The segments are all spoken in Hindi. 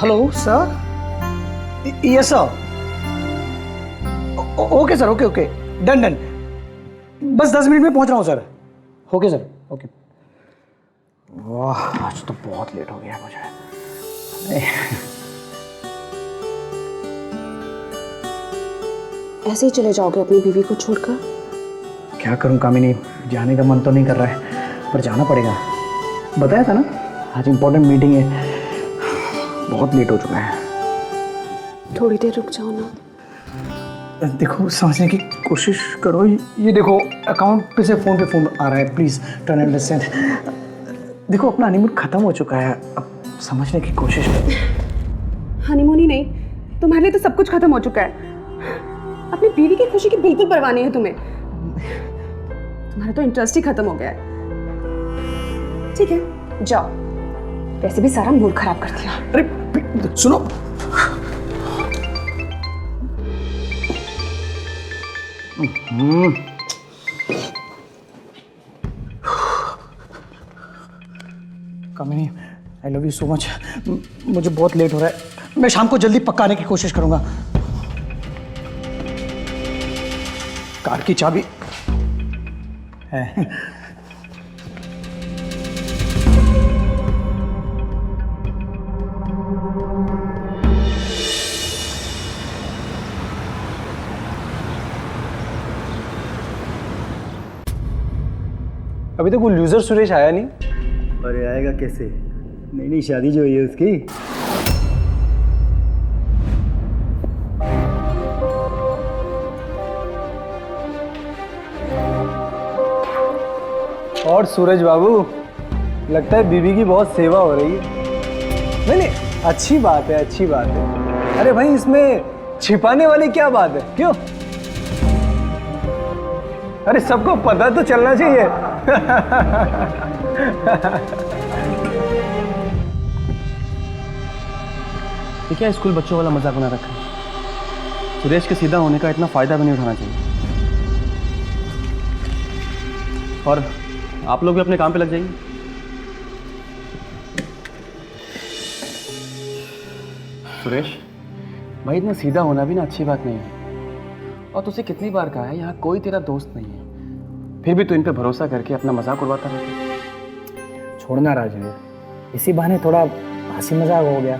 Hello sir, yes sir, okay sir, okay okay, done done, बस 10 मिनट में पहुंच रहा हूँ सर। Okay sir, okay. वाह, आज तो बहुत लेट हो गया मुझे। ऐसे ही चले जाओगे अपनी बीवी को छोड़कर? क्या करूं कामिनी, जाने का मन तो नहीं कर रहा है पर जाना पड़ेगा। बताया था ना, आज इम्पोर्टेंट मीटिंग है, बहुत लेट हो चुका है। थोड़ी देर रुक जाओ ना। देखो समझने की कोशिश करो, ये देखो अकाउंट पे से फोन आ रहा है, प्लीज टर्न अंडरस्टैंड। देखो अपना हनीमून खत्म हो चुका है, अब समझने की कोशिश करो। हनीमून ही नहीं, तुम्हारे लिए तो सब कुछ खत्म हो चुका है। अपनी बीवी की खुशी की बिल्कुल परवाह नहीं है तुम्हें। तुम्हारा तो इंटरेस्ट ही खत्म हो गया है। ठीक है, जाओ, वैसे भी सारा मूड खराब कर दिया। अरे सुनो, Kamini, I love you so much. मुझे बहुत लेट हो रहा है, मैं शाम को जल्दी पक्का आने की कोशिश करूंगा। कार की चाबी है। अभी तक वो लूजर सुरेश आया नहीं। अरे आएगा कैसे, नई नई शादी जो हुई है उसकी। और सूरज बाबू, लगता है बीवी की बहुत सेवा हो रही है। नहीं नहीं, अच्छी बात है, अच्छी बात है। अरे भाई, इसमें छिपाने वाली क्या बात है, क्यों? अरे सबको पता तो चलना चाहिए। ये क्या स्कूल बच्चों वाला मजाक बना रखा है? सुरेश के सीधा होने का इतना फायदा भी नहीं उठाना चाहिए। और आप लोग भी अपने काम पे लग जाइए। सुरेश भाई, इतना सीधा होना भी ना अच्छी बात नहीं है। और तुझसे कितनी बार कहा है, यहाँ कोई तेरा दोस्त नहीं है, फिर भी तू इन पे भरोसा करके अपना मजाक उड़वाता रहता है। छोड़ना राजवीर, इसी बहाने थोड़ा हंसी मजाक हो गया।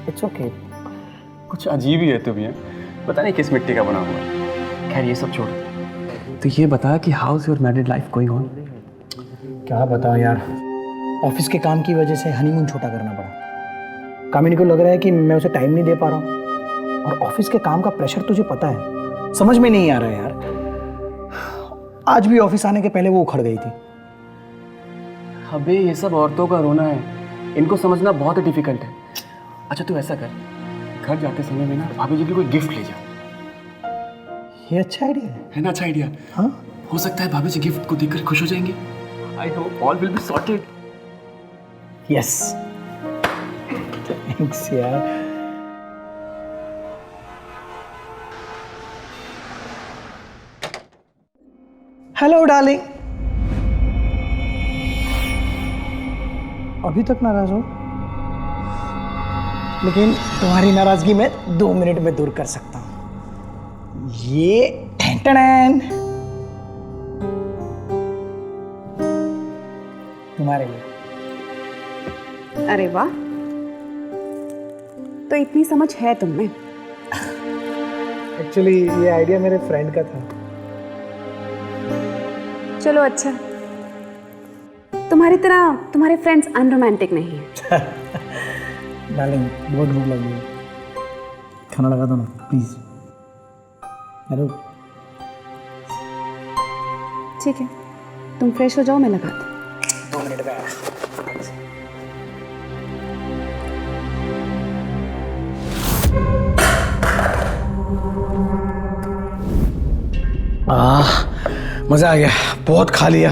It's okay. कुछ अजीब ही है तू भी, है पता नहीं किस मिट्टी का बना हुआ है। खैर ये सब छोड़, तो ये बता कि how is your married life going on? क्या बताऊं यार, ऑफिस के काम की वजह से हनीमून छोटा करना पड़ा। कामिनी को लग रहा है कि मैं उसे टाइम नहीं दे पा रहा हूँ, और ऑफिस के काम का प्रेशर तुझे पता है, समझ में नहीं आ रहा है यार। आज भी ऑफिस आने के पहले वो उखड़ गई थी। अबे ये सब औरतों का रोना है, इनको समझना बहुत डिफिकल्ट है। अच्छा तू ऐसा कर, घर जाते समय में ना भाभी जी के लिए कोई गिफ्ट ले जा। ये अच्छा आइडिया है ना? अच्छा आइडिया। हाँ, हो सकता है भाभी जी गिफ्ट को देखकर खुश हो जाएंगे। I hope all will be sorted. Yes, thanks यार। हेलो डार्लिंग, अभी तक नाराज हो, लेकिन तुम्हारी नाराजगी मैं 2 मिनट में दूर कर सकता हूं। ये टन तुम्हारे लिए। अरे वाह, तो इतनी समझ है तुम में। एक्चुअली ये आइडिया मेरे फ्रेंड का था। चलो अच्छा, तुम्हारी तरह तुम्हारे फ्रेंड्स अनरोमांटिक नहीं है। डार्लिंग, बहुत भूख लगी है, खाना लगा दो ना प्लीज। हेलो, ठीक है, तुम फ्रेश हो जाओ, मैं लगाती हूँ। 2 मिनट में। मजा आ गया, बहुत खा लिया।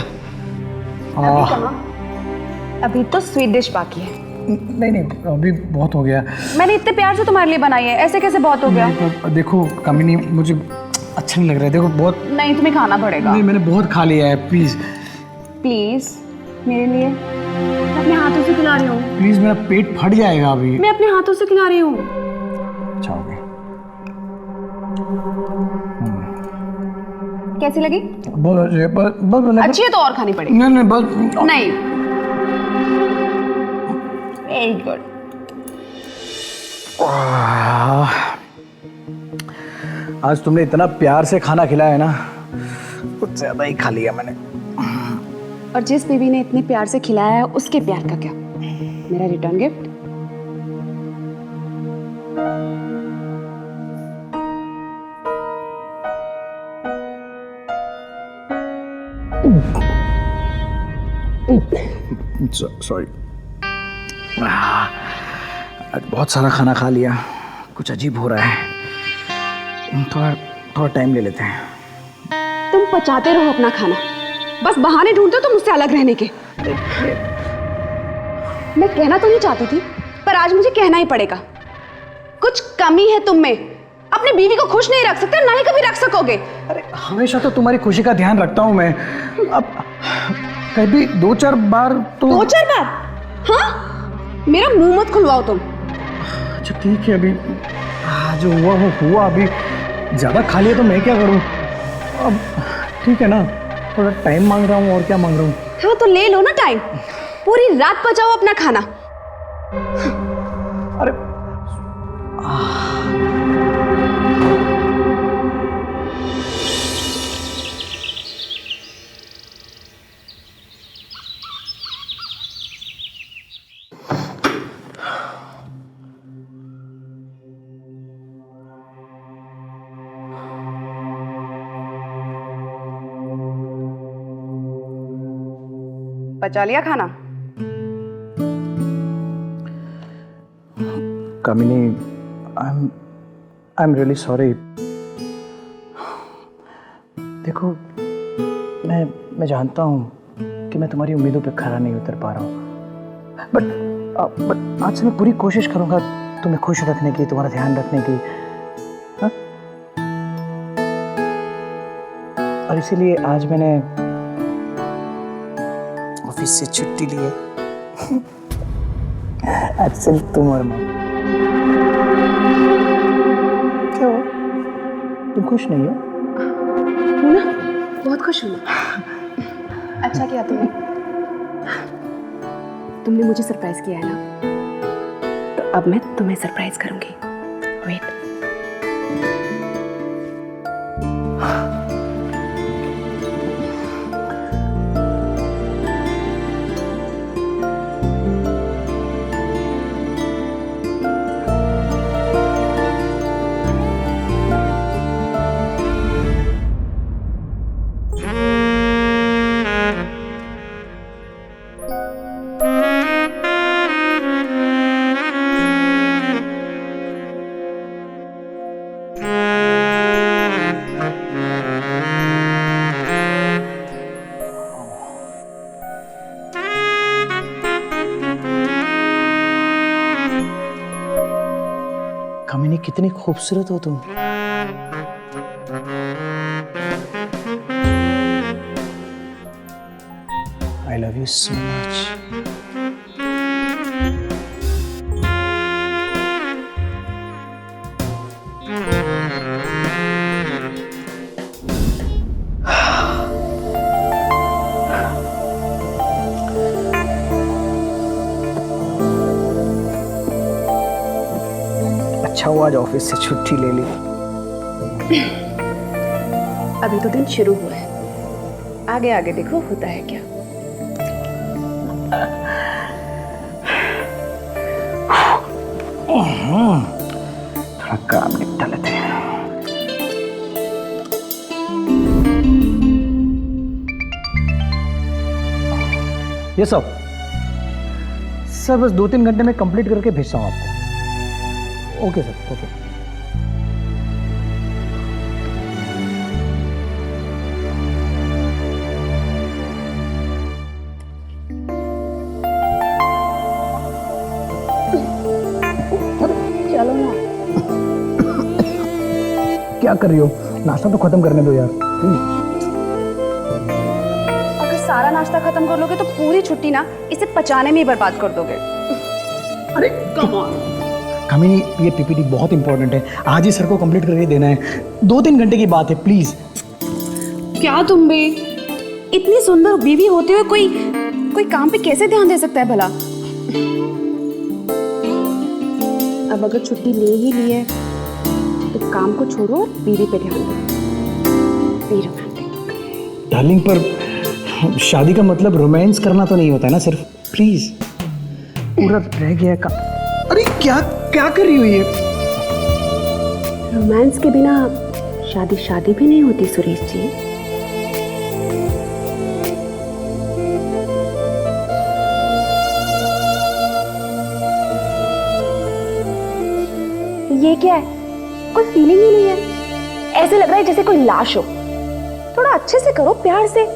अभी तो स्वीट डिश बाकी है। नहीं नहीं, अभी बहुत हो गया। मैंने इतने प्यार से तुम्हारे लिए बनाई है, ऐसे कैसे बहुत हो गया? देखो कामिनी, मुझे अच्छा नहीं लग रहा है। देखो बहुत, नहीं तुम्हें खाना पड़ेगा। नहीं मैंने बहुत खा लिया है, प्लीज प्लीज मेरे लिए अपने हाथों से खिला रही हूँ। प्लीज, मेरा पेट फट जाएगा अभी। मैं अपने हाथों से खिला रही हूँ। अच्छा हो गया। कैसी लगी? बस अच्छी है तो और खानी पड़ेगी। नहीं नहीं, बस नहीं। Very good. आज तुमने इतना प्यार से खाना खिलाया है ना, कुछ ज्यादा ही खा लिया मैंने। और जिस बेबी ने इतने प्यार से खिलाया है उसके प्यार का क्या? मेरा रिटर्न गिफ्ट। सॉरी, आज बहुत सारा खाना खा लिया, कुछ अजीब हो रहा है। थोड़ा टाइम ले लेते हैं। तुम पचाते रहो अपना खाना, बस बहाने ढूंढते हो तुम मुझसे अलग रहने के। मैं कहना तो नहीं चाहती थी, पर आज मुझे कहना ही पड़ेगा। कुछ कमी है तुम में। अपनी बीवी को खुश नहीं रख सकते, ना ही कभी रख सकोगे। अरे हमेशा तो तुम्हारी खुशी का ध्यान रखता हूँ मैं। अब कभी 2-4 बार तो। 2-4 बार? हाँ, मेरा मुंह मत खुलवाओ तुम। अच्छा ठीक है, अभी जो हुआ वो हुआ। अभी ज्यादा खा लिया तो मैं क्या करूँ? अब ठीक है ना, थोड़ा टाइम मांग रहा हूँ, और क्या मांग रहा हूँ। हाँ तो ले लो ना टाइम, पूरी रात पचाओ अपना खाना। अरे पचा लिया खाना? कामिनी, आई एम रियली सॉरी। देखो, मैं जानता हूँ कि मैं तुम्हारी उम्मीदों पे खरा नहीं उतर पा रहा हूँ, बट आज से मैं पूरी कोशिश करूँगा तुम्हें खुश रखने की, तुम्हारा ध्यान रखने की। हाँ? और इसीलिए आज मैंने ऑफिस से छुट्टी ली है। आज सिर्फ तुम और मैं। क्या हो? तुम खुश नहीं हो? हूँ ना, बहुत खुश हूँ। अच्छा किया तुमने मुझे सरप्राइज किया है ना, तो अब मैं तुम्हें सरप्राइज करूंगी। वेट। कामिनी, कितनी खूबसूरत हो तुम। आई लव यू सो मच। अच्छा हुआ आज ऑफिस से छुट्टी ले ली। अभी तो दिन शुरू हुआ है, आगे आगे देखो होता है क्या। थोड़ा काम निपटा लेते हैं। ये सब सर बस 2-3 घंटे में कंप्लीट करके भेजता हूँ आपको। Okay sir, okay. चलो ना। क्या कर रही हो? नाश्ता तो खत्म करने दो यार, प्लीज। अगर सारा नाश्ता खत्म कर लोगे तो पूरी छुट्टी ना इसे पचाने में ही बर्बाद कर दोगे। अरे कम ऑन। कामिनी, ये पीपीटी बहुत इंपॉर्टेंट है, आज ही सर को कंप्लीट करके देना है। 2-3 घंटे की बात है, प्लीज। क्या तुम भी इतनी सुंदर बीवी होते हुए कोई काम पे कैसे ध्यान दे सकता है भला? अब अगर छुट्टी ले ही ली है तो काम को छोड़ो और बीवी पे ध्यान दो। Be romantic. डार्लिंग, पर शादी का मतलब रोमांस करना तो नहीं होता है ना सिर्फ, प्लीज। पूरा रह गया का। अरे क्या क्या कर रही हो ये? रोमांस के बिना शादी भी नहीं होती सुरेश जी। ये क्या है? कोई फीलिंग ही नहीं है, ऐसे लग रहा है जैसे कोई लाश हो। थोड़ा अच्छे से करो, प्यार से।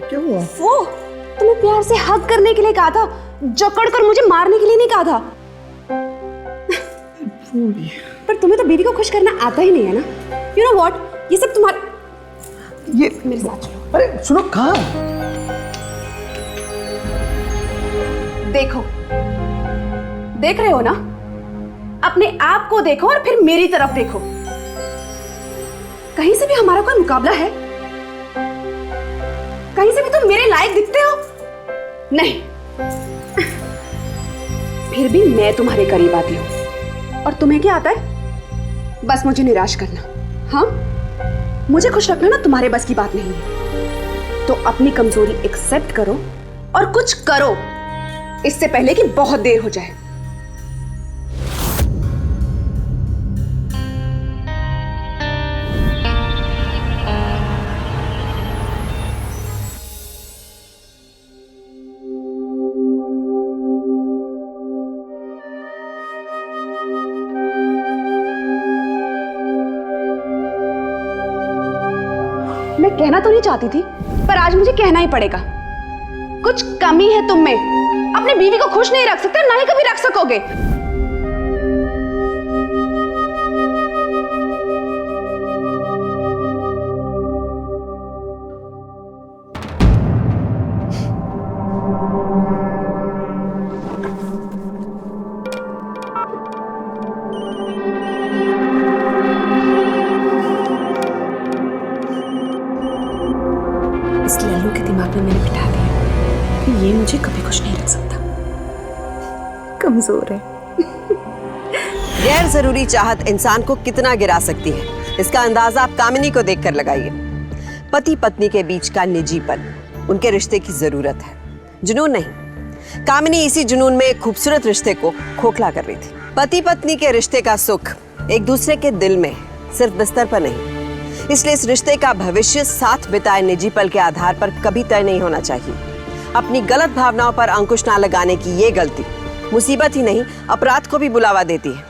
क्या हुआ? वो तुम्हें प्यार से हग करने के लिए कहा था, जकड़ कर मुझे मारने के लिए नहीं कहा था। पर तुम्हें तो बीवी को खुश करना आता ही नहीं है ना। यू नो व्हाट, ये सब तुम्हारे। ये मेरे साथ चलो। अरे सुनो, कहाँ? देखो, देख रहे हो ना? अपने आप को देखो और फिर मेरी तरफ देखो। कहीं से भी हमारा कोई मुकाबला है? कहीं से भी तुम मेरे लायक दिखते हो? नहीं। फिर भी मैं तुम्हारे करीब आती हूं। और तुम्हें क्या आता है? बस मुझे निराश करना। हाँ, मुझे खुश रखना ना तुम्हारे बस की बात नहीं है। तो अपनी कमजोरी एक्सेप्ट करो और कुछ करो, इससे पहले कि बहुत देर हो जाए। मैं कहना तो नहीं चाहती थी, पर आज मुझे कहना ही पड़ेगा। कुछ कमी है तुम में। अपनी बीवी को खुश नहीं रख सकते, ना ही कभी रख सकोगे। इस लल्लू के दिमाग में मैंने बिठा दिया कि ये मुझे कभी खुश नहीं रख सकता। कमजोर है। गैर जरूरी चाहत इंसान को कितना गिरा सकती है, इसका अंदाजा आप कामिनी को देखकर लगाइए। पति पत्नी के बीच का निजीपन उनके रिश्ते की जरूरत है, जुनून नहीं। कामिनी इसी जुनून में एक खूबसूरत रिश्ते को खोखला कर रही थी। पति पत्नी के रिश्ते का सुख एक दूसरे के दिल में, सिर्फ बिस्तर पर नहीं। इसलिए इस रिश्ते का भविष्य साथ बिताए निजी पल के आधार पर कभी तय नहीं होना चाहिए। अपनी गलत भावनाओं पर अंकुश ना लगाने की ये गलती मुसीबत ही नहीं, अपराध को भी बुलावा देती है।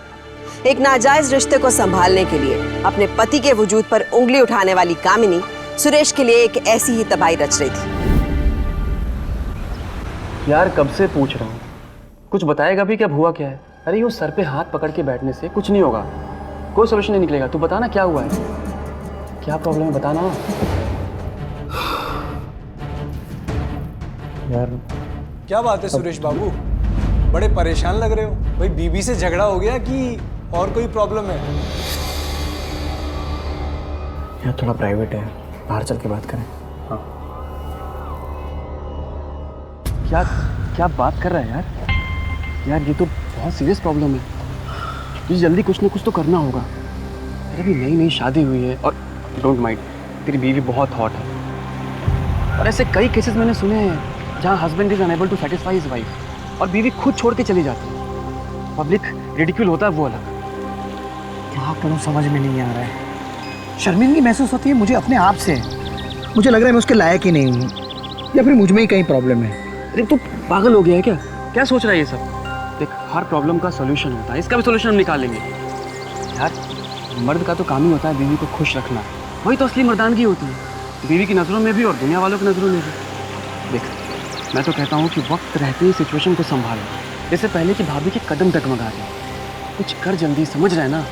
एक नाजायज रिश्ते को संभालने के लिए अपने पति के वजूद पर उंगली उठाने वाली कामिनी सुरेश के लिए एक ऐसी ही तबाही रच रही थी। यार कब से पूछ रहा हूँ, कुछ बताएगा भी क्या हुआ क्या है? अरे यूँ सर पे हाथ पकड़ के बैठने से कुछ नहीं होगा, कोई सोल्यूशन नहीं निकलेगा। तू बता ना क्या हुआ है, क्या प्रॉब्लम है, बताना यार। क्या बात है सुरेश बाबू, बड़े परेशान लग रहे हो। भाई बीबी से झगड़ा हो गया कि और कोई प्रॉब्लम है? यार थोड़ा प्राइवेट है, बाहर चल के बात करें। हाँ। क्या क्या बात कर रहा है यार? यार ये तो बहुत सीरियस प्रॉब्लम है, तुझे जल्दी कुछ ना कुछ तो करना होगा। अरे अभी नई नई शादी हुई है, और डोंट माइंड, तेरी बीवी बहुत हॉट है। और ऐसे कई केसेस मैंने सुने हैं जहाँ husband is unable to satisfy his wife और बीवी खुद छोड़ के चली जाती है। पब्लिक रिडिक्यूल होता है वो अलग। क्या करूं समझ में नहीं आ रहा है। शर्मिंदगी महसूस होती है मुझे अपने आप से। मुझे लग रहा है मैं उसके लायक ही नहीं हूँ, या फिर मुझ में ही कहीं प्रॉब्लम है। अरे तू पागल हो गया है क्या? क्या सोच रहा है ये सब? देख, हर प्रॉब्लम का सोल्यूशन होता है, इसका भी सोल्यूशन हम निकालेंगे। यार मर्द का तो काम ही होता है बीवी को खुश रखना, वही तो असली मर्दानगी होती है, बीवी की नज़रों में भी और दुनिया वालों की नज़रों में भी। देख, मैं तो कहता हूँ कि वक्त रहते ही सिचुएशन को संभालो, इससे पहले कि भाभी के कदम डगमगा जाए। कुछ कर जल्दी, समझ रहे ना?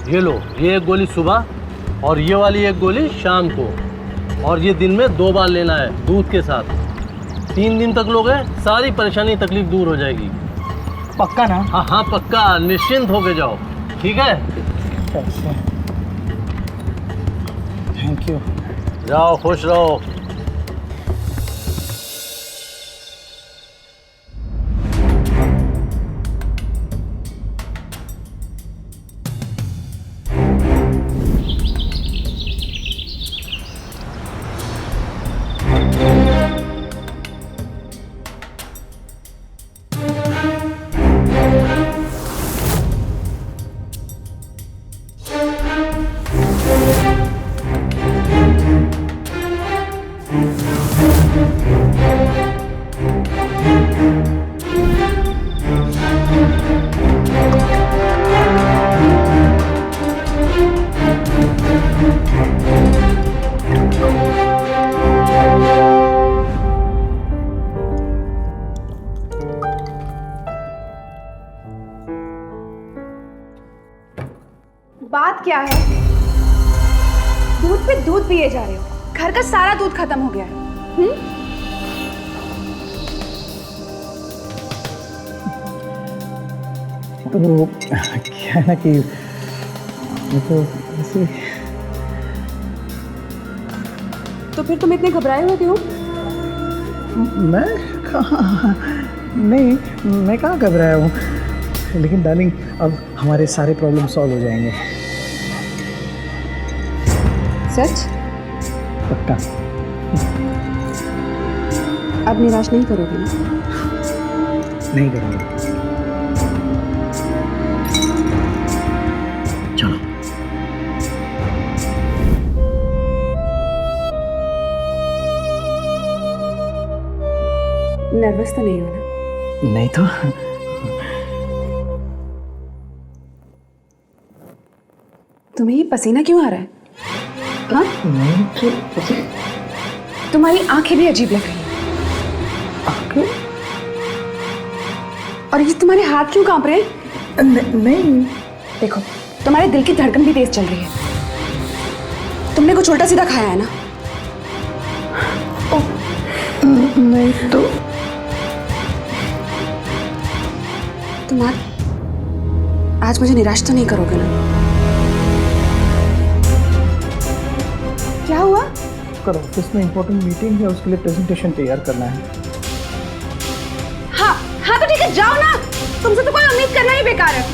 ये लो, ये एक गोली सुबह और ये वाली एक गोली शाम को, और ये दिन में 2 बार लेना है दूध के साथ। 3 दिन तक लोगे, सारी परेशानी तकलीफ दूर हो जाएगी। पक्का ना? हाँ हाँ पक्का, निश्चिंत होके जाओ, ठीक है? Thank you. जाओ, खुश रहो। बात क्या है? दूध पे दूध पिए जा रहे हो, घर का सारा दूध खत्म हो गया है। तो क्या है ना कि तो ऐसे। तो फिर तुम इतने घबराए हुए क्यों? मैं कहाँ, नहीं मैं कहाँ घबराया हूँ, लेकिन डार्लिंग अब हमारे सारे प्रॉब्लम सॉल्व हो जाएंगे। सच? पक्का। अब निराश नहीं करोगे ना? नहीं करेंगे। चलो। नर्वस तो नहीं हो ना? नहीं तो। तुम्हें ये पसीना क्यों आ रहा है? हाँ? नहीं तो तुम्हारी आंखें भी अजीब लग रही हैं। और ये तुम्हारे हाथ क्यों कांप रहे हैं? नहीं। देखो, तुम्हारे दिल की धड़कन भी तेज चल रही है। तुमने कुछ उल्टा सीधा खाया है ना? नहीं तो। तुम आज मुझे निराश तो नहीं करोगे ना? क्या हुआ? कल ऑफिस में इम्पोर्टेंट मीटिंग है, उसके लिए प्रेजेंटेशन तैयार करना है। हाँ हाँ तो ठीक है, जाओ ना। तुमसे तो कोई उम्मीद करना ही बेकार है।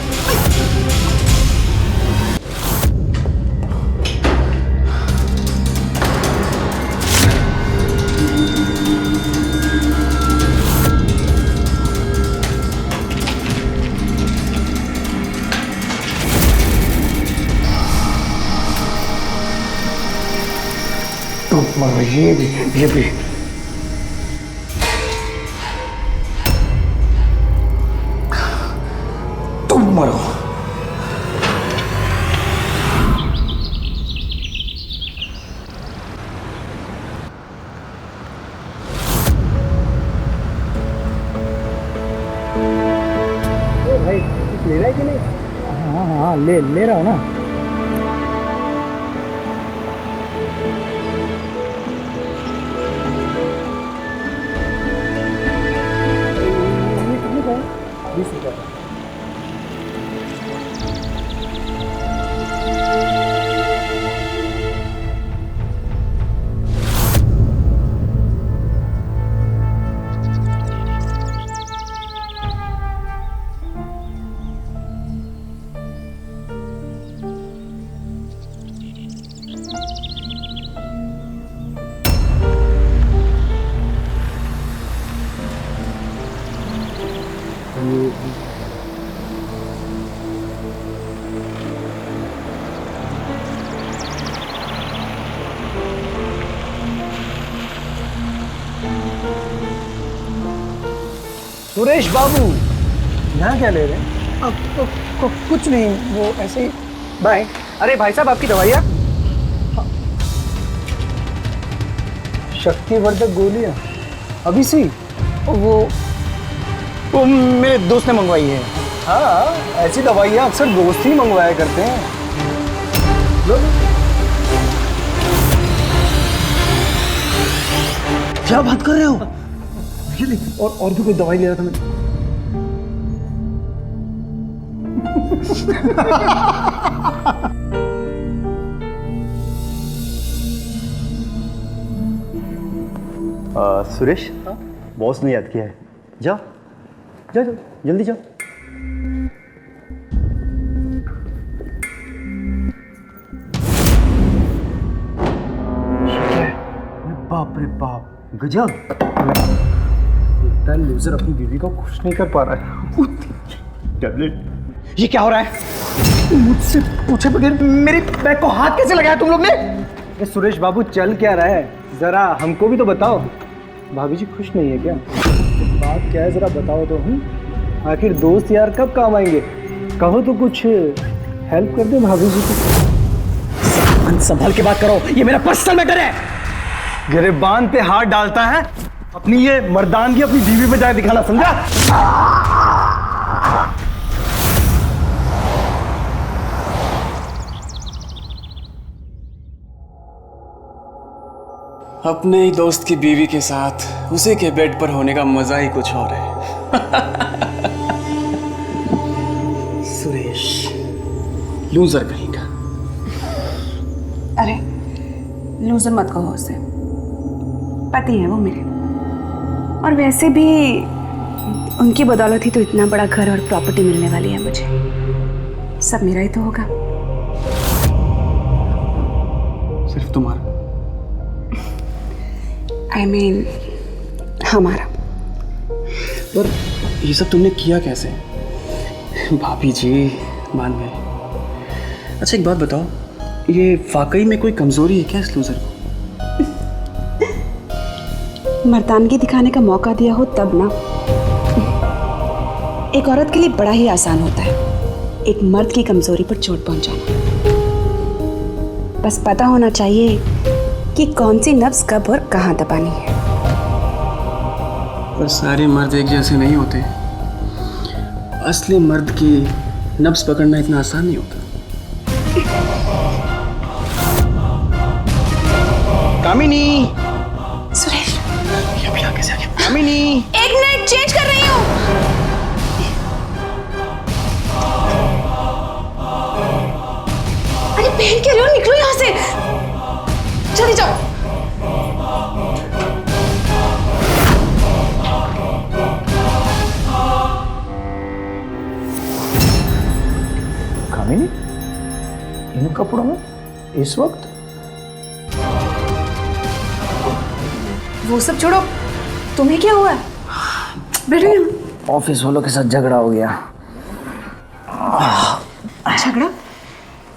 ये भी तुम मरो। भाई ले रहा है कि नहीं? हाँ हाँ ले रहा हूँ ना। सुरेश बाबू यहाँ क्या ले रहे हैं? अब कुछ नहीं, वो ऐसे ही। बाय। अरे भाई साहब, आपकी दवाइयाँ? शक्तिवर्धक गोलियाँ अभी सी? वो मेरे दोस्त ने मंगवाई है। हाँ, ऐसी दवाइयाँ अक्सर दोस्त ही मंगवाया करते हैं। क्या बात कर रहे हो? ये ले, और भी कोई दवाई ले रहा था मैं। सुरेश, बॉस ने याद किया है। जाओ जाओ जाओ, जल्दी जाओ। बाप रे बाप, गजब। इतना लूजर अपनी बीवी को खुश नहीं कर पा रहा है। टैबलेट। ये क्या हो रहा है? मुझसे पूछे बगैर मेरी बैग को हाथ कैसे लगाया तुम लोग ने? ये सुरेश बाबू चल क्या रहा है, जरा हमको भी तो बताओ। भाभी जी खुश नहीं है क्या? बात क्या है जरा बताओ तो। आखिर दोस्त यार कब काम आएंगे? कहो तो कुछ हेल्प कर दे भाभी जी की। संभाल के बात करो, ये मेरा पर्सनल मैटर है। गिरेबान पे हाथ डालता है, अपनी ये मर्दानगी अपनी बीवी पे जाके दिखाना, समझा? अपने ही दोस्त की बीवी के साथ उसी के बेड पर होने का मजा ही कुछ और है। सुरेश, लूजर कहीं का। अरे लूजर मत कहो उसे, पति है वो मेरे, और वैसे भी उनकी बदौलत ही तो इतना बड़ा घर और प्रॉपर्टी मिलने वाली है मुझे। सब मेरा ही तो होगा। सिर्फ तुम्हारा? I mean, हमारा। पर ये सब तुमने किया कैसे? भाभी जी मान गए। अच्छा एक बात बताओ, ये वाकई में कोई कमजोरी है क्या इस लूजर को? मर्दानगी दिखाने का मौका दिया हो तब ना। एक औरत के लिए बड़ा ही आसान होता है एक मर्द की कमजोरी पर चोट पहुंचाना। बस पता होना चाहिए कि कौन सी नब्ज कब और कहां दबानी है। पर सारे मर्द एक जैसे नहीं होते। असली मर्द की नब्ज पकड़ना इतना आसान नहीं होता। कामिनी, सुरेश, कामिनी, एक मिनट, चेंज कर रही हूँ। अरे पहन के रहे हो, निकलो यहाँ से, चली जाओ। कामिनी, इन कपड़ों में इस वक्त? वो सब छोड़ो, तुम्हें क्या हुआ? बैठो यहाँ। ऑफिस वालों के साथ झगड़ा हो गया। झगड़ा?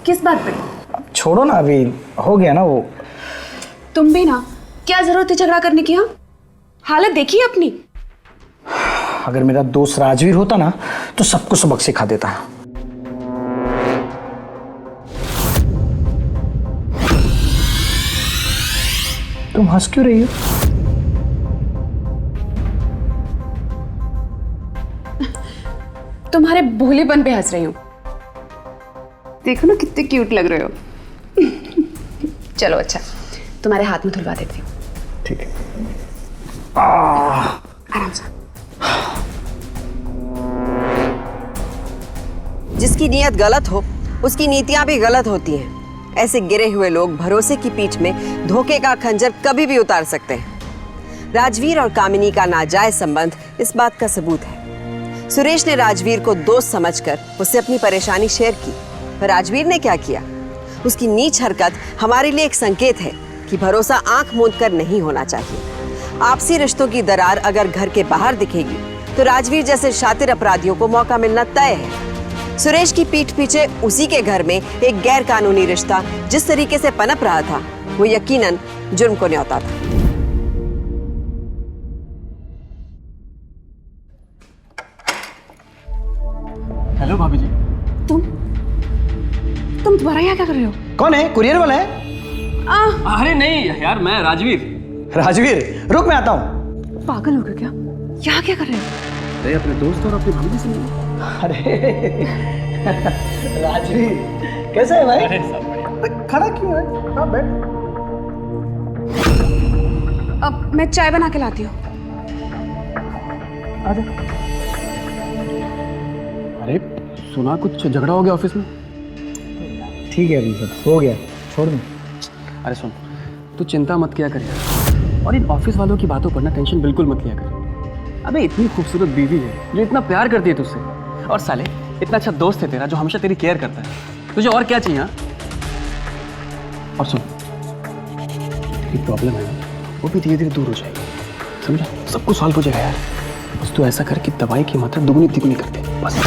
किस बात पे? छोड़ो ना, अभी हो गया ना वो। तुम भी ना, क्या जरूरत है झगड़ा करने की? हाँ, हालत देखिए अपनी। अगर मेरा दोस्त राजवीर होता ना तो सबको सबक सिखा देता। तुम हंस क्यों रही हो? तुम्हारे भोलेपन पे हंस रही हूँ। देखो ना कितने क्यूट लग रहे हो। चलो अच्छा, तुम्हारे हाथ में धुलवा देती हूँ। ठीक है। आराम से। जिसकी नीयत गलत हो उसकी नीतियां भी गलत होती हैं। ऐसे गिरे हुए लोग भरोसे की पीठ में धोखे का खंजर कभी भी उतार सकते हैं। राजवीर और कामिनी का नाजायज संबंध इस बात का सबूत है। सुरेश ने राजवीर को दोस्त समझकर उससे अपनी परेशानी शेयर की, पर राजवीर ने क्या किया? उसकी नीच हरकत हमारे लिए एक संकेत है कि भरोसा आंख मूंद कर नहीं होना चाहिए। आपसी रिश्तों की दरार अगर घर के बाहर दिखेगी तो राजवीर जैसे शातिर अपराधियों को मौका मिलना तय है। सुरेश की पीठ पीछे उसी के घर में एक गैर कानूनी रिश्ता जिस तरीके से पनप रहा था वो यकीनन जुर्म को न्योता था। हेलो भाभी जी। तुम दोबारा यहाँ क्या कर रहे हो? कौन है? कुरियर वाला है? अरे नहीं यार, मैं राजवीर। राजवीर, रुक मैं आता हूँ। पागल हो गए क्या? यहाँ क्या कर रहे हो? अरे अपने दोस्त और अपनी भाभी से मिलो। अरे राजवीर, कैसा है भाई? अरे सब बढ़िया। खड़ा क्यों है? हाँ बैठ। अब मैं चाय बना के लाती हूँ। आजा। अरे सुना कुछ झगड़ा हो गया ऑफिस में? ठीक है अभी सब हो गया, छोड़ दो। अरे सुन, तू चिंता मत किया कर यार, और इन ऑफिस वालों की बातों पर ना टेंशन बिल्कुल मत लिया कर। अबे इतनी खूबसूरत बीवी है जो इतना प्यार करती है तुझसे, और साले इतना अच्छा दोस्त है तेरा जो हमेशा तेरी केयर करता है। तुझे और क्या चाहिए? हाँ? और सुन, तेरी प्रॉब्लम है ना, वो भी धीरे धीरे दूर हो जाएगी, समझा? सब कुछ सॉल्व हो जाएगा यार। बस तू ऐसा कर कि दवाई की मात्रा दुगनी तिगुनी कर दे, बस।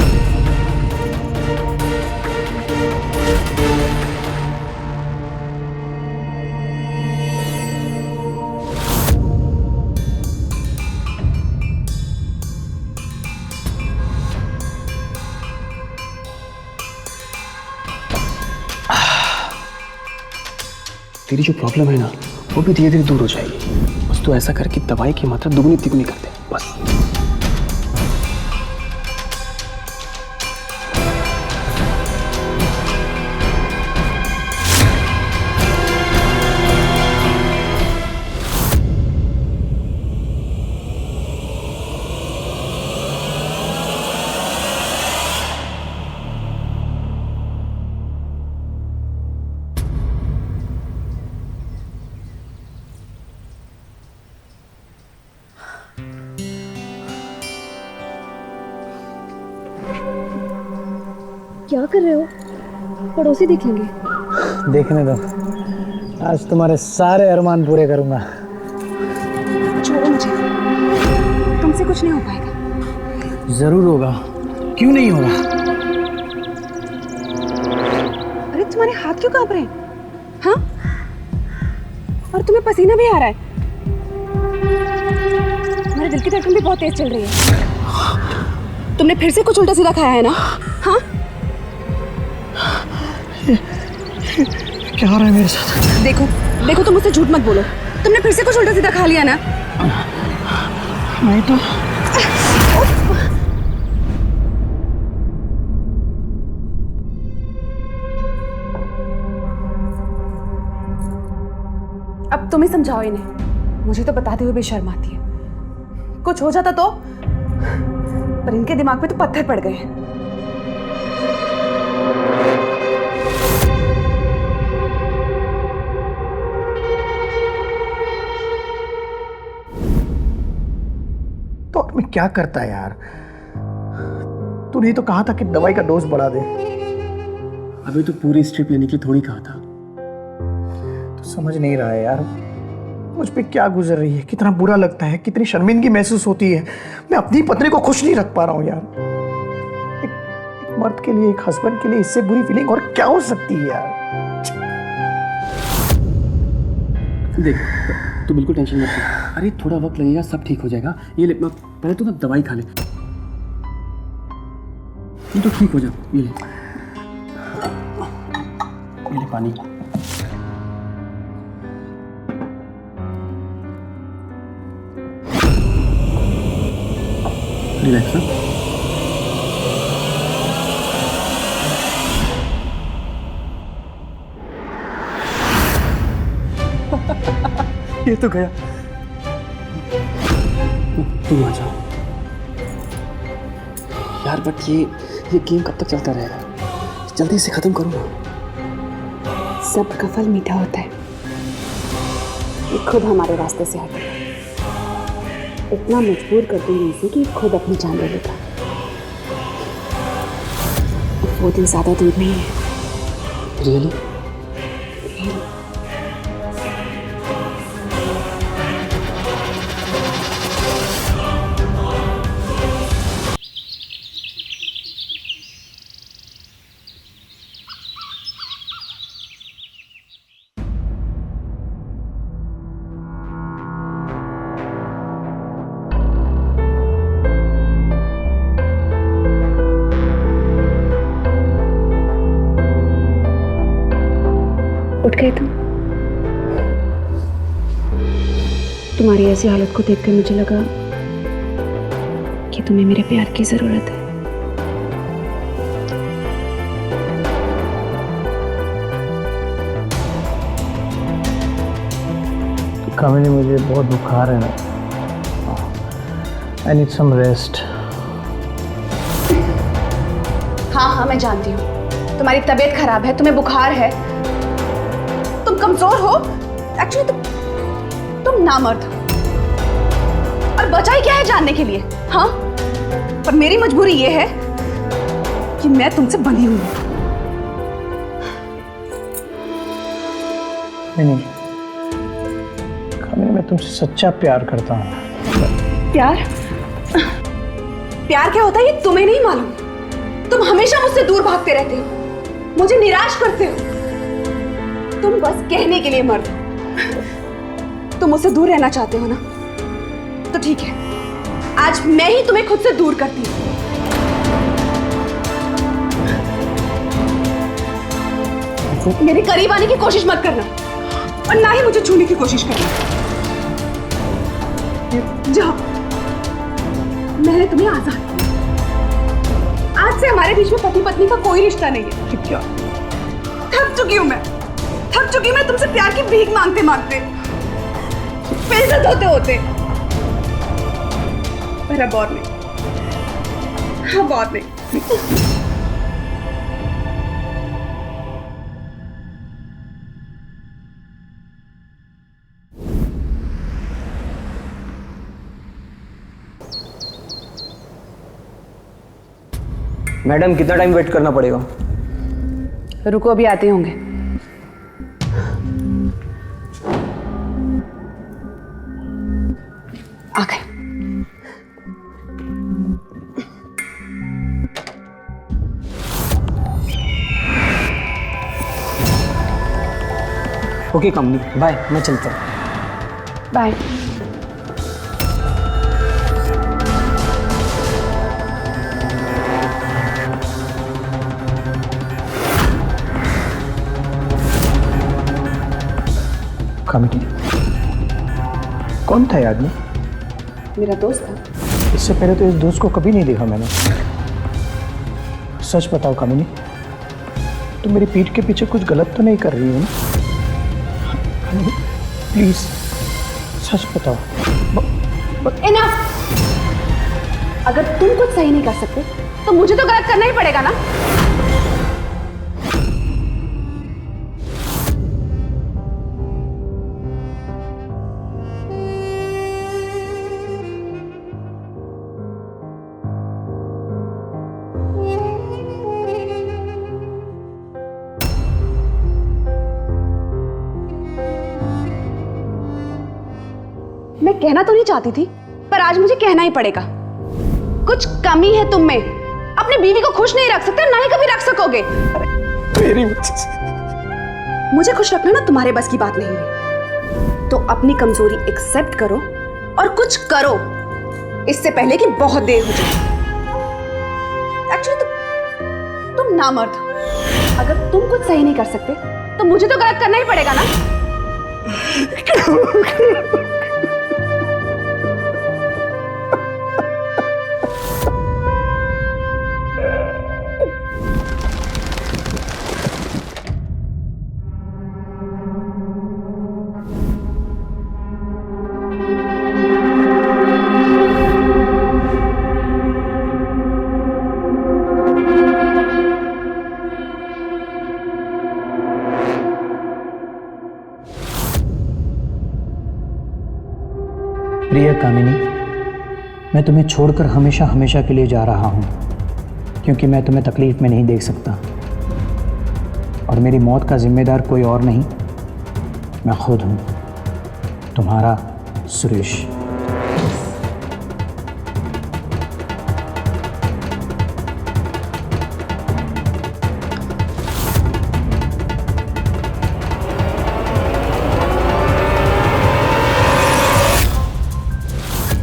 तेरी जो प्रॉब्लम है ना, वो भी धीरे धीरे दूर हो जाएगी। बस तू ऐसा कर कि दवाई की मात्रा दुगनी तिगुनी कर दे, बस। क्या कर रहे हो? पड़ोसी देखेंगे। देखने दो, आज तुम्हारे सारे अरमान पूरे करूंगा। छोड़ो मुझे, तुमसे कुछ नहीं हो पाएगा। जरूर होगा, क्यों नहीं होगा? अरे तुम्हारे हाथ क्यों कांप रहे हैं? हाँ? और तुम्हें पसीना भी आ रहा है। तुम्हारे दिल की धड़कन भी बहुत तेज चल रही है। तुमने फिर से कुछ उल्टा सीधा खाया है ना? हाँ? क्या हो रहा है मेरे साथ? देखो देखो, तुम मुझसे झूठ मत बोलो। तुमने फिर से कुछ उल्टा सीधा खा लिया ना? नहीं तो। अब तुम ही समझाओ इन्हें, मुझे तो बताते हुए भी शर्म आती है। कुछ हो जाता तो, पर इनके दिमाग पे तो पत्थर पड़ गए हैं। तो मैं क्या करता यार? तूने तो कहा था कि दवाई का डोज बढ़ा दे। अभी तो पूरी स्ट्रिप लेने के लिए थोड़ी कहा था। तो समझ नहीं रहा है यार, मुझ पे क्या गुजर रही है, कितना बुरा लगता है, कितनी शर्मिंदगी महसूस होती है। मैं अपनी पत्नी को खुश नहीं रख पा रहा हूँ यार। एक मर्द के लिए, एक हस्बैंड के लिए इससे बुरी फीलिंग और क्या हो सकती है यार? देख, तू बिल्कुल टेंशन मत ले। अरे थोड़ा वक्त लगेगा, सब ठीक हो जाएगा। ये ले, पहले तू ना दवाई खा ले, तू तो ठीक हो जा। ये ले पानी। रिलैक्स ना। ये तो गया। तुम आ जाओ यार, बट ये गेम कब तक चलता रहेगा? जल्दी से खत्म करो ना। सब्र का फल मीठा होता है। ये खुद हमारे रास्ते से हटे, इतना मजबूर कर देंगे इसे कि खुद अपनी जान ले लेगा। वो दिन ज्यादा दूर नहीं है। रियली? उठ गए तुम? तुम्हारी ऐसी हालत को देखकर मुझे लगा कि तुम्हें मेरे प्यार की जरूरत है। कामिनी मुझे बहुत बुखार है ना, आई नीड सम रेस्ट। हाँ मैं जानती हूँ तुम्हारी तबीयत खराब है, तुम्हें बुखार है, तुम कमजोर हो। एक्चुअली तुम नामर्द हो, और बचा ही क्या है जानने के लिए? हाँ, पर मेरी मजबूरी ये है कि मैं तुमसे बंधी हुई हूँ। नहीं, कामिनी मैं तुमसे सच्चा प्यार करता हूँ। प्यार? प्यार क्या होता है ये तुम्हें नहीं मालूम। तुम हमेशा मुझसे दूर भागते रहते हो, मुझे निराश करते हो। तुम बस कहने के लिए मर्द हो। तुम मुझसे दूर रहना चाहते हो ना, तो ठीक है, आज मैं ही तुम्हें खुद से दूर करती हूँ। मेरे करीब आने की कोशिश मत करना, और ना ही मुझे छूने की कोशिश करना। जाओ, मैंने तुम्हें आजाद किया। आज से हमारे बीच में पति पत्नी का कोई रिश्ता नहीं है। क्या? थक चुकी हूं मैं, थक चुकी मैं तुमसे प्यार की भीख मांगते मांगते, बेइज्जत होते होते। पर अब और नहीं, अब और नहीं। मैडम कितना टाइम वेट करना पड़ेगा? रुको, अभी आते होंगे। आ गए। ओके कामिनी, बाय, मैं चलता हूँ। बाय। कामिनी, कौन था ये आदमी? मेरा दोस्त था। इससे पहले तो इस दोस्त को कभी नहीं देखा मैंने। सच बताओ कामिनी, तुम मेरी पीठ के पीछे कुछ गलत तो नहीं कर रही हो ना? प्लीज सच बताओ। इनफ! अगर तुम कुछ सही नहीं कर सकते तो मुझे तो गलत करना ही पड़ेगा ना। मैं कहना तो नहीं चाहती थी, पर आज मुझे कहना ही पड़ेगा। कुछ कमी है तुम में। अपनी बीवी को खुश नहीं रख सकते, ना ही कभी रख सकोगे। मेरी वजह से। मुझे खुश रखना ना तुम्हारे बस की बात नहीं है। तो अपनी कमजोरी एक्सेप्ट करो और कुछ करो, इससे पहले कि बहुत देर हो जाए। एक्चुअली तुम नामर्द हो। अगर तुम कुछ सही नहीं कर सकते तो मुझे तो गलत करना ही पड़ेगा ना। प्रिय कामिनी, मैं तुम्हें छोड़कर हमेशा हमेशा के लिए जा रहा हूं, क्योंकि मैं तुम्हें तकलीफ में नहीं देख सकता, और मेरी मौत का जिम्मेदार कोई और नहीं, मैं खुद हूं, तुम्हारा सुरेश।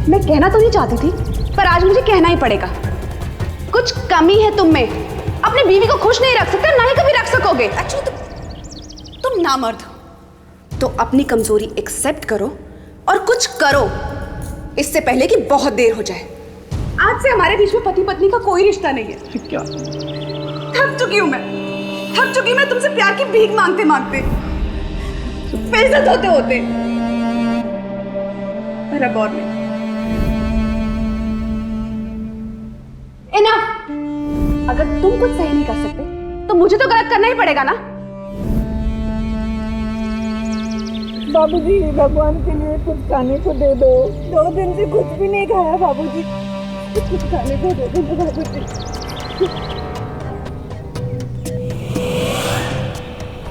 मैं कहना तो नहीं चाहती थी, पर आज मुझे कहना ही पड़ेगा। कुछ कमी है तुम में। अपनी बीवी को खुश नहीं रख सकते, ना ही कभी रख सकोगे। एक्चुअली तुम नामर्द हो। तो अपनी कमजोरी एक्सेप्ट करो और कुछ करो, इससे पहले कि बहुत देर हो जाए। आज से हमारे बीच में पति पत्नी का कोई रिश्ता नहीं है। क्या? थक चुकी हूं मैं, थक चुकी मैं तुमसे प्यार की भीख मांगते मांगते, बेइज्जत होते होते। पर अब और नहीं। Enough! अगर तुम कुछ सही नहीं कर सकते तो मुझे तो गलत करना ही पड़ेगा ना। बाबूजी, भगवान के लिए कुछ खाने को दे दो। 2 दिन से कुछ भी नहीं खाया बाबूजी, कुछ खाने को दे दो बाबूजी।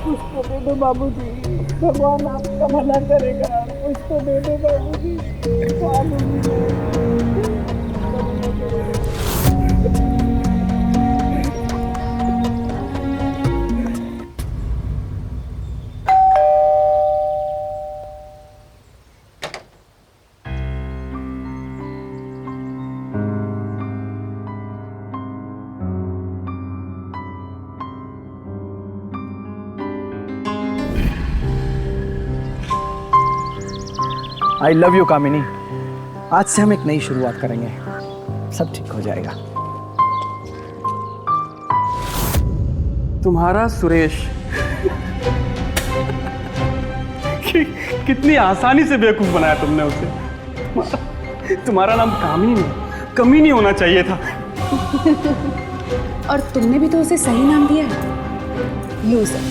कुछ तो दे दो बाबूजी, भगवान आपका भला करेगा। कुछ तो दे दो बाबूजी। आई लव यू कामिनी। आज से हम एक नई शुरुआत करेंगे, सब ठीक हो जाएगा। तुम्हारा सुरेश कितनी आसानी से बेवकूफ बनाया तुमने उसे। तुम्हारा नाम कामिनी नहीं, कमी नहीं होना चाहिए था। और तुमने भी तो उसे सही नाम दिया है, लूजर।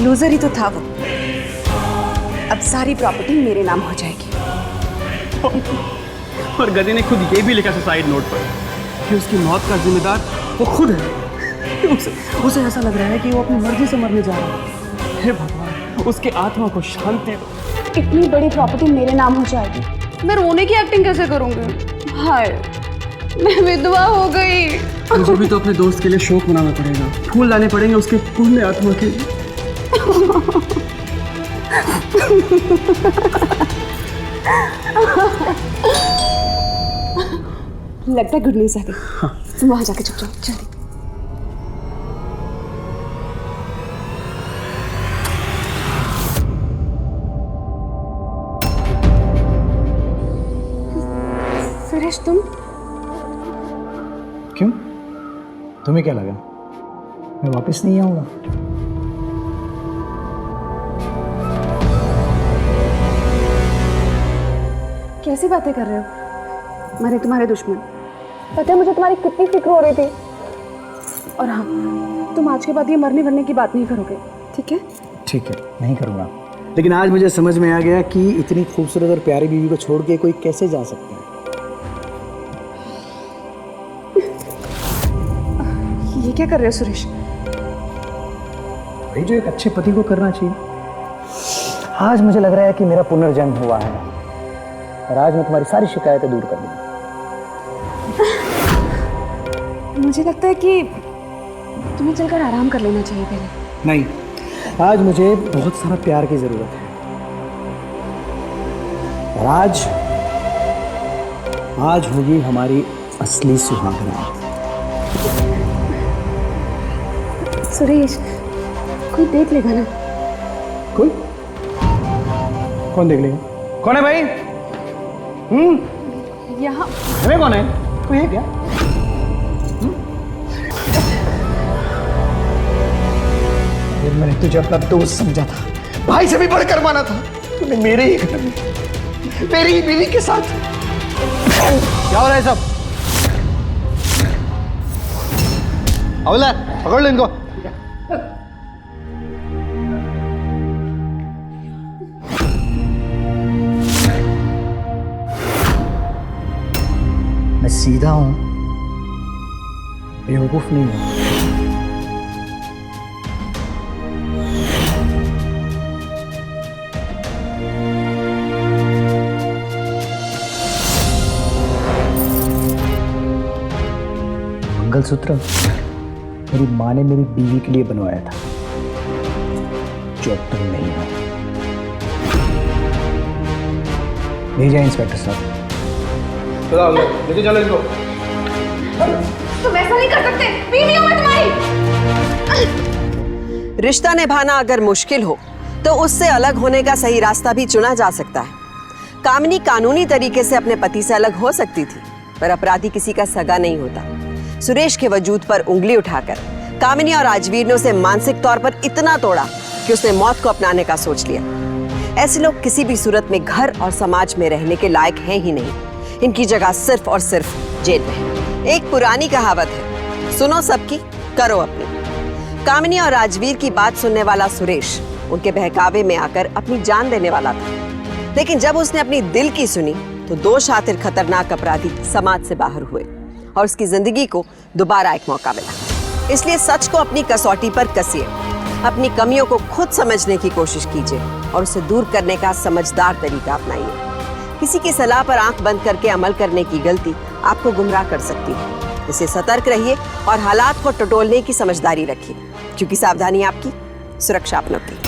लूजर ही तो था वो। अब सारी प्रॉपर्टी मेरे नाम हो जाएगी। और गधे ने खुद ये भी लिखा सुसाइड नोट पर कि उसकी मौत का जिम्मेदार वो खुद है। उसे ऐसा लग रहा है कि वो अपनी मर्जी से मरने जा रहा है। हे भगवान, उसके आत्मा को शांति दो। इतनी बड़ी प्रॉपर्टी मेरे नाम हो जाएगी, मैं रोने की एक्टिंग कैसे करूंगी? हाय, मैं विधवा हो गई। मुझे भी तो अपने दोस्त के लिए शोक मनाना पड़ेगा, फूल लाने पड़ेंगे उसके पुण्य आत्मा के लिए। लगता है गुड न्यूज़ आ गई। तुम वहां जाके चुप जाओ जल्दी। सुरेश, तुम क्यों? तुम्हें क्या लगा मैं वापस नहीं आऊंगा? कैसी बातें कर रहे हो? मैंने तुम्हारे दुश्मन, पता है मुझे तुम्हारी कितनी फिक्र हो रही थी। और हाँ, तुम आज के बाद ये मरने वरने की बात नहीं करोगे, ठीक है? ठीक है, नहीं करूंगा। लेकिन आज मुझे समझ में आ गया कि इतनी खूबसूरत और प्यारी बीवी को छोड़ के कोई कैसे जा सकता है। ये क्या कर रहे हो सुरेश? भाई, जो एक अच्छे पति को करना चाहिए। आज मुझे लग रहा है कि मेरा पुनर्जन्म हुआ है और आज मैं तुम्हारी सारी शिकायतें दूर कर दूंगा। मुझे लगता है कि तुम्हें चलकर आराम कर लेना चाहिए पहले। नहीं, आज मुझे बहुत सारा प्यार की जरूरत है। और आज होगी हमारी असली सुहागरात। सुरेश, कोई देख लेगा ना? कोई? कौन देख लेगा? कौन है भाई? यहाँ हमें कौन है? कोई है क्या? फिर मैंने तुझे अपना दोस्त समझा था, भाई से भी बढ़कर माना था। तूने मेरे ही घर में, मेरी ही बीवी के साथ। क्या हो रहा है सब? अवला, पकड़ लो इनको। मैं सीधा हूं, बेवकूफ नहीं हूं। मंगलसूत्र मेरी माँ ने मेरी बीवी के लिए बनवाया था, जो अब तुम नहीं हो। ले जाए इंस्पेक्टर साहब। लेके चलो इनको। तुम ऐसा नहीं कर सकते, बीवी हूं मैं तुम्हारी। रिश्ता निभाना अगर मुश्किल हो तो उससे अलग होने का सही रास्ता भी चुना जा सकता है। कामिनी कानूनी तरीके से अपने पति से अलग हो सकती थी, पर अपराधी किसी का सगा नहीं होता। सुरेश के वजूद पर उंगली उठाकर कामिनी और राजवीर ने उसे मानसिक तौर पर इतना तोड़ा कि उसने मौत को अपनाने का सोच लिया। ऐसे लोग किसी भी सूरत में घर और समाज में रहने के लायक हैं ही नहीं। इनकी जगह सिर्फ और सिर्फ जेल में है। एक पुरानी कहावत है, सुनो सबकी, करो अपनी। कामिनी और राजवीर की बात सुनने वाला सुरेश उनके बहकावे में आकर अपनी जान देने वाला था, लेकिन जब उसने अपनी दिल की सुनी तो दो शातिर खतरनाक अपराधी समाज से बाहर हुए और उसकी जिंदगी को दोबारा एक मौका मिला। इसलिए सच को अपनी कसौटी पर कसिए, अपनी कमियों को खुद समझने की कोशिश कीजिए और उसे दूर करने का समझदार तरीका अपनाइए। किसी की सलाह पर आंख बंद करके अमल करने की गलती आपको गुमराह कर सकती है। इससे सतर्क रहिए और हालात को टटोलने की समझदारी रखिए, क्योंकि सावधानी आपकी, सुरक्षा अपनों की।